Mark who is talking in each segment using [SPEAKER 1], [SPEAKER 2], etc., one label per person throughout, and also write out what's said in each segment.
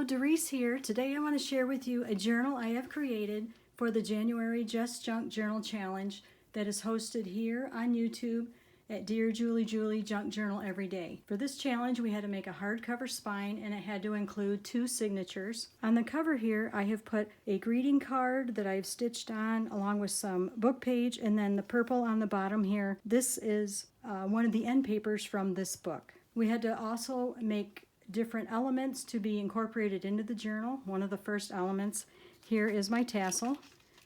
[SPEAKER 1] Doris here. Today I want to share with you a journal I have created for the January Just Junk Journal Challenge that is hosted here on YouTube at Dear Julie Julie Junk Journal Every Day. For this challenge we had to make a hardcover spine and it had to include 2 signatures. On the cover here I have put a greeting card that I've stitched on along with some book page, and then the purple on the bottom here. This is one of the end papers from this book. We had to also make different elements to be incorporated into the journal. One of the first elements here is my tassel.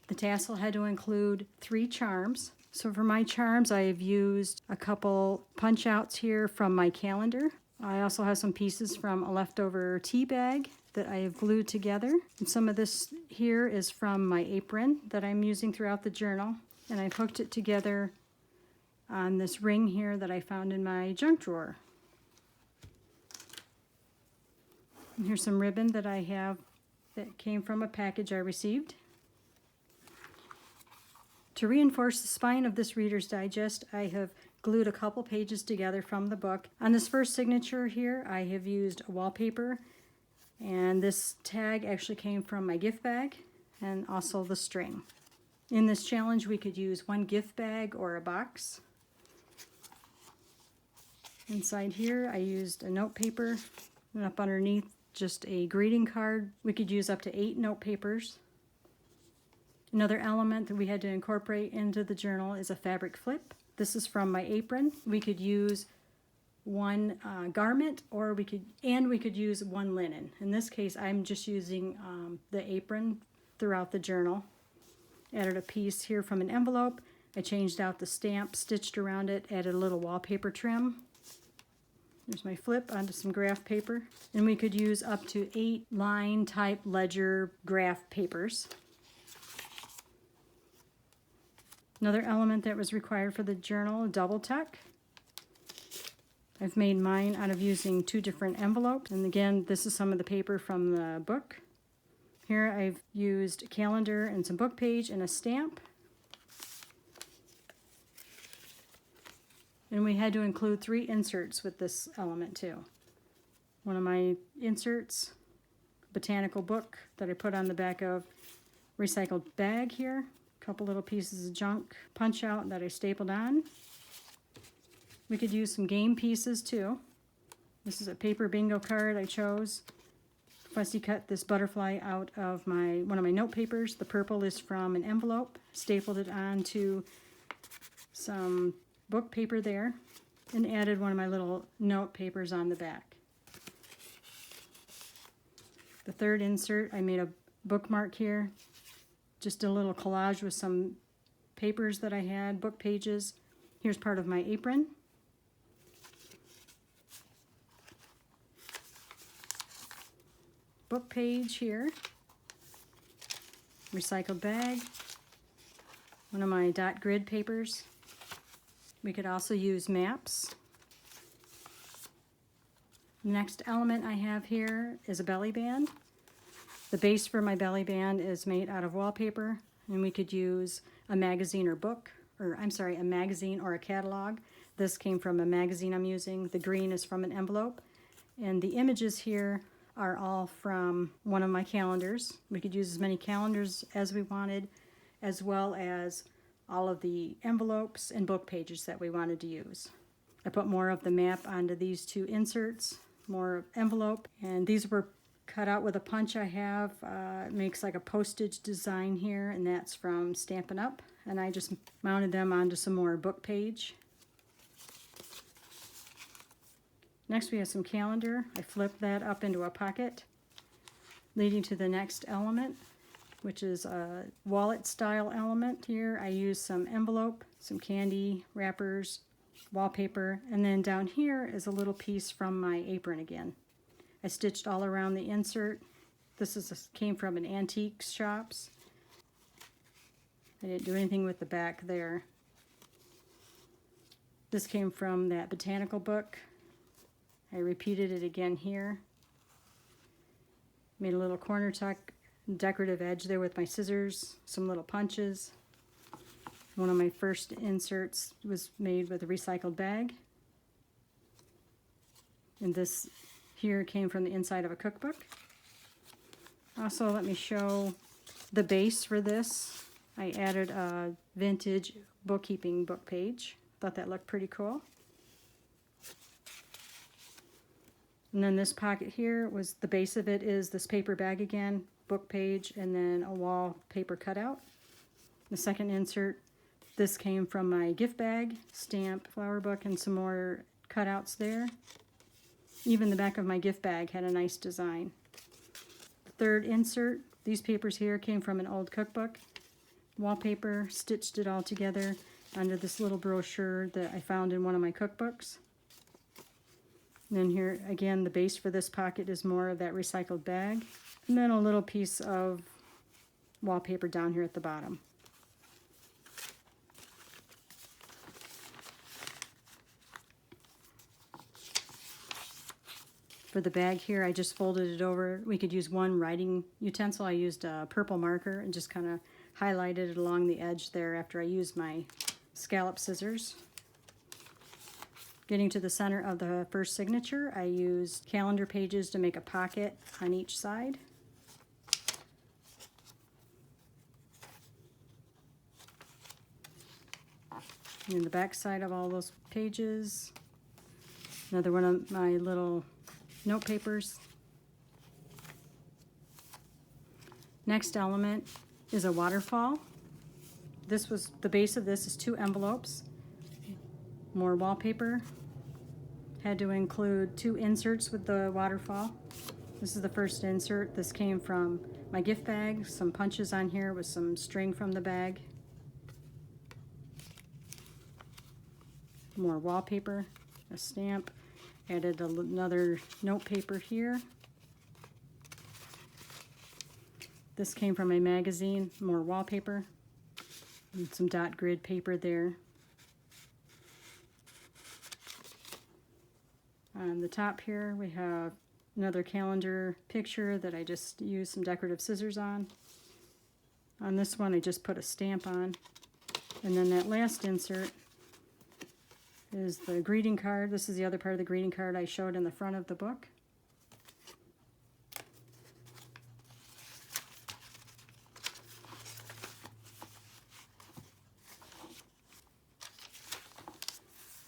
[SPEAKER 1] The tassel had to include 3 charms. So for my charms I have used a couple punch outs here from my calendar. I also have some pieces from a leftover tea bag that I have glued together. And some of this here is from my apron that I'm using throughout the journal. And I've hooked it together on this ring here that I found in my junk drawer. And here's some ribbon that I have that came from a package I received. To reinforce the spine of this Reader's Digest, I have glued a couple pages together from the book. On this first signature here, I have used a wallpaper, and this tag actually came from my gift bag and also the string. In this challenge, we could use one gift bag or a box. Inside here, I used a note paper, and up underneath, just a greeting card. We could use up to 8 note papers. Another element that we had to incorporate into the journal is a fabric flip. This is from my apron. We could use one garment, or we could use one linen. In this case, I'm just using the apron throughout the journal. Added a piece here from an envelope. I changed out the stamp, stitched around it, added a little wallpaper trim. There's my flip onto some graph paper. And we could use up to 8 line type ledger graph papers. Another element that was required for the journal, double tuck. I've made mine out of using 2 different envelopes. And again, this is some of the paper from the book. Here I've used a calendar and some book page and a stamp. And we had to include 3 inserts with this element too. One of my inserts, botanical book that I put on the back of recycled bag here. A couple little pieces of junk punch out that I stapled on. We could use some game pieces too. This is a paper bingo card I chose. Fussy cut this butterfly out of one of my note papers. The purple is from an envelope. Stapled it onto some book paper there and added one of my little note papers on the back. The third insert, I made a bookmark here. Just a little collage with some papers that I had, book pages. Here's part of my apron. Book page here. Recycled bag. One of my dot grid papers. We could also use maps. The next element I have here is a belly band. The base for my belly band is made out of wallpaper, and we could use a magazine or book, a magazine or a catalog. This came from a magazine I'm using. The green is from an envelope, and the images here are all from one of my calendars. We could use as many calendars as we wanted, as well as all of the envelopes and book pages that we wanted to use. I put more of the map onto these 2 inserts, more envelope, and these were cut out with a punch I have. It makes like a postage design here, and that's from Stampin' Up! And I just mounted them onto some more book page. Next we have some calendar. I flipped that up into a pocket, leading to the next element, which is a wallet style element. Here I used some envelope, some candy wrappers, wallpaper, and then down here is a little piece from my apron again. I stitched all around the insert. This came from an antique shops. I didn't do anything with the back there. This came from that botanical book. I repeated it again here. Made a little corner tuck, decorative edge there with my scissors, some little punches. One of my first inserts was made with a recycled bag. And this here came from the inside of a cookbook. Also, let me show the base for this. I added a vintage bookkeeping book page. Thought that looked pretty cool. And then this pocket here was, the base of it is this paper bag again, book page, and then a wallpaper cutout. The second insert, this came from my gift bag, stamp, flower book, and some more cutouts there. Even the back of my gift bag had a nice design. The third insert, these papers here came from an old cookbook. Wallpaper, stitched it all together under this little brochure that I found in one of my cookbooks. And then here again, the base for this pocket is more of that recycled bag. And then a little piece of wallpaper down here at the bottom. For the bag here, I just folded it over. We could use one writing utensil. I used a purple marker and just kind of highlighted it along the edge there after I used my scallop scissors. Getting to the center of the first signature, I used calendar pages to make a pocket on each side. And the back side of all those pages, another one of my little note papers. Next element is a waterfall. This was, the base of this is 2 envelopes. More wallpaper. Had to include 2 inserts with the waterfall. This is the first insert. This came from my gift bag. Some punches on here with some string from the bag. More wallpaper, a stamp. Added another note paper here. This came from a magazine, more wallpaper, and some dot grid paper there. On the top here we have another calendar picture that I just used some decorative scissors on. On this one I just put a stamp on. And then that last insert is the greeting card. This is the other part of the greeting card I showed in the front of the book.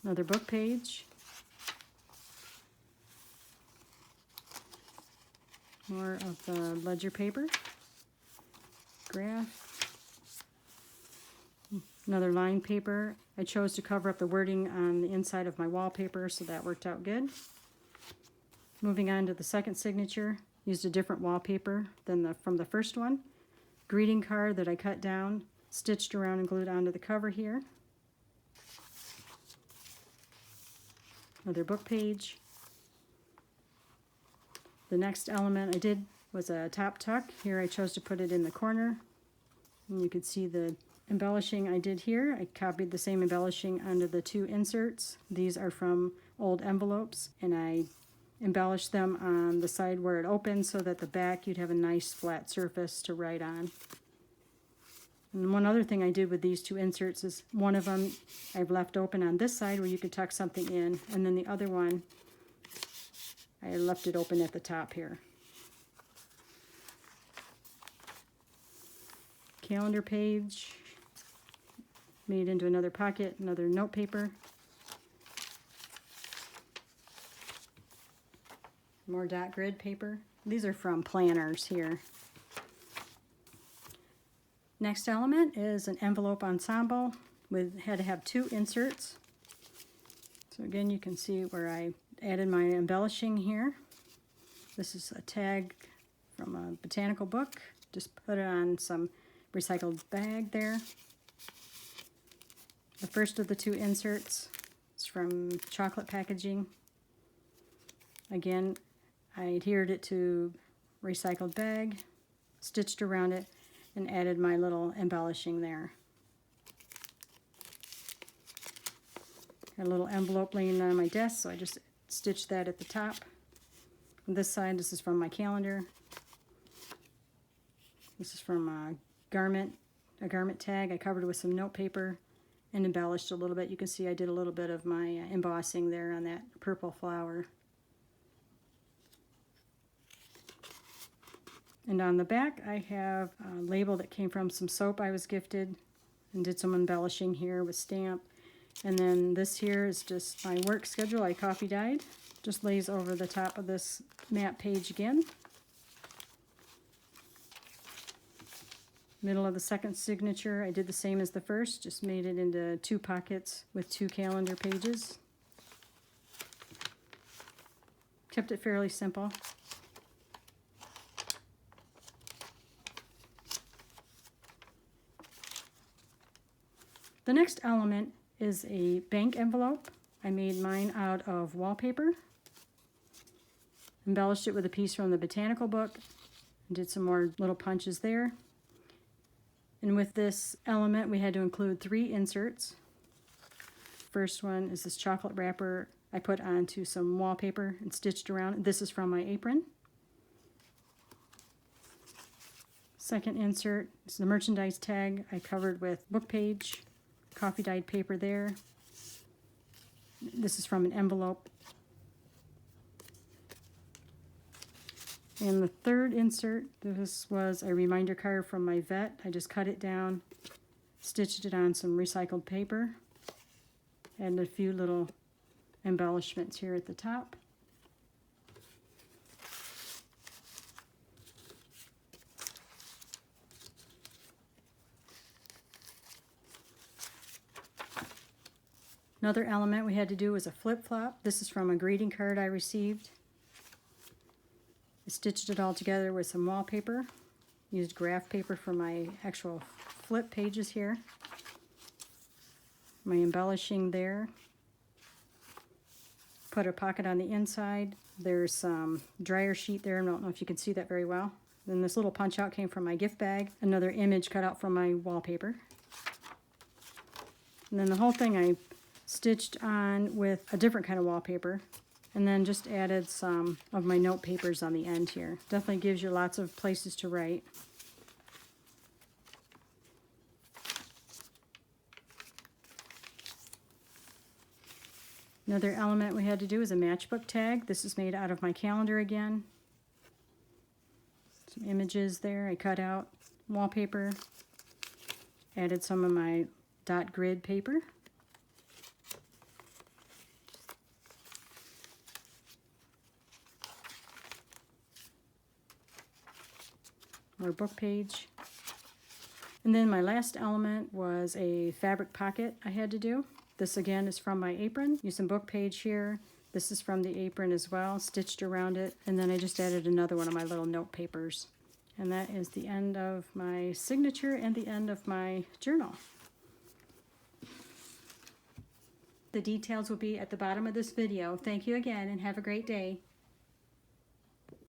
[SPEAKER 1] Another book page. More of the ledger paper. Graph. Another line paper. I chose to cover up the wording on the inside of my wallpaper, so that worked out good. Moving on to the second signature, used a different wallpaper than from the first one. Greeting card that I cut down, stitched around and glued onto the cover here. Another book page. The next element I did was a top tuck. Here I chose to put it in the corner. And you can see the embellishing I did here. I copied the same embellishing onto the 2 inserts. These are from old envelopes, and I embellished them on the side where it opens so that the back you'd have a nice flat surface to write on. And one other thing I did with these 2 inserts is one of them I've left open on this side where you could tuck something in, and then the other one I left it open at the top here. Calendar page. Made into another pocket, another note paper. More dot grid paper. These are from planners here. Next element is an envelope ensemble had to have 2 inserts. So again, you can see where I added my embellishing here. This is a tag from a botanical book. Just put it on some recycled bag there. The first of the 2 inserts is from chocolate packaging. Again, I adhered it to recycled bag, stitched around it, and added my little embellishing there. Had a little envelope laying on my desk, so I just stitched that at the top. On this side, this is from my calendar. This is from a garment tag. I covered it with some note paper and embellished a little bit. You can see I did a little bit of my embossing there on that purple flower. And on the back I have a label that came from some soap I was gifted, and did some embellishing here with stamp. And then this here is just my work schedule I coffee dyed. Just lays over the top of this map page again. Middle of the second signature, I did the same as the first, just made it into 2 pockets with 2 calendar pages. Kept it fairly simple. The next element is a bank envelope. I made mine out of wallpaper. Embellished it with a piece from the botanical book. And did some more little punches there. And with this element we had to include 3 inserts. First one is this chocolate wrapper I put onto some wallpaper and stitched around. This is from my apron. Second insert is the merchandise tag I covered with book page, coffee dyed paper there. This is from an envelope. And the third insert, this was a reminder card from my vet. I just cut it down, stitched it on some recycled paper, and a few little embellishments here at the top. Another element we had to do was a flip-flop. This is from a greeting card I received. I stitched it all together with some wallpaper. Used graph paper for my actual flip pages here. My embellishing there. Put a pocket on the inside. There's some dryer sheet there. I don't know if you can see that very well. Then this little punch out came from my gift bag. Another image cut out from my wallpaper. And then the whole thing I stitched on with a different kind of wallpaper. And then just added some of my note papers on the end here. Definitely gives you lots of places to write. Another element we had to do is a matchbook tag. This is made out of my calendar again. Some images there I cut out. Wallpaper. Added some of my dot grid paper. More book page. And then my last element was a fabric pocket I had to do. This again is from my apron. Use some book page here. This is from the apron as well, stitched around it. And then I just added another one of my little note papers. And that is the end of my signature and the end of my journal. The details will be at the bottom of this video. Thank you again and have a great day.